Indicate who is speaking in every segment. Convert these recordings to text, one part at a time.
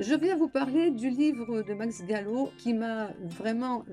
Speaker 1: Je viens vous parler du livre de Max Gallo qui m'a vraiment,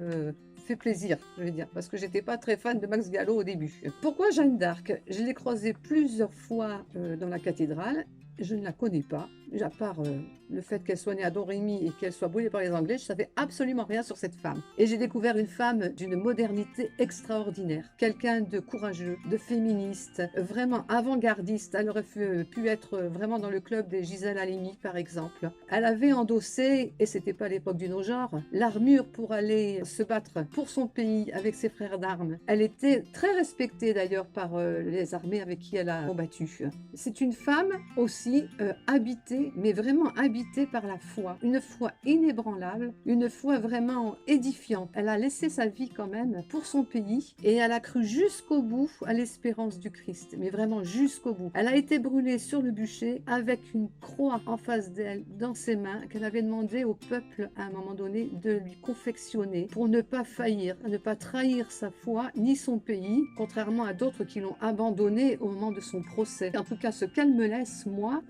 Speaker 1: fait plaisir, je vais dire, parce que j'étais pas très fan de Max Gallo au début. Pourquoi Jeanne d'Arc? Je l'ai croisée plusieurs fois, dans la cathédrale. Je ne la connais pas, à part, le fait qu'elle soit née à Domrémy et qu'elle soit brûlée par les Anglais, je savais absolument rien sur cette femme. Et j'ai découvert une femme d'une modernité extraordinaire, quelqu'un de courageux, de féministe, vraiment avant-gardiste. Elle aurait pu être vraiment dans le club des Gisèle Halimi, par exemple. Elle avait endossé, et c'était pas l'époque du no-genre, l'armure pour aller se battre pour son pays avec ses frères d'armes. Elle était très respectée d'ailleurs par les armées avec qui elle a combattu. C'est une femme aussi habitée, mais vraiment habitée par la foi. Une foi inébranlable, une foi vraiment édifiante. Elle a laissé sa vie quand même pour son pays et elle a cru jusqu'au bout à l'espérance du Christ, mais vraiment jusqu'au bout. Elle a été brûlée sur le bûcher avec une croix en face d'elle dans ses mains qu'elle avait demandé au peuple à un moment donné de lui confectionner pour ne pas faillir, ne pas trahir sa foi ni son pays, contrairement à d'autres qui l'ont abandonné au moment de son procès. En tout cas, ce qu'elle me laisse, moi,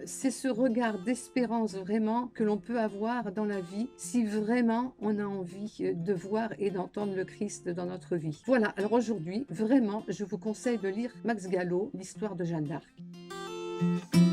Speaker 1: c'est ce regard d'espérance vraiment que l'on peut avoir dans la vie si vraiment on a envie de voir et d'entendre le Christ dans notre vie. Voilà, alors aujourd'hui, vraiment, je vous conseille de lire Max Gallo, l'histoire de Jeanne d'Arc.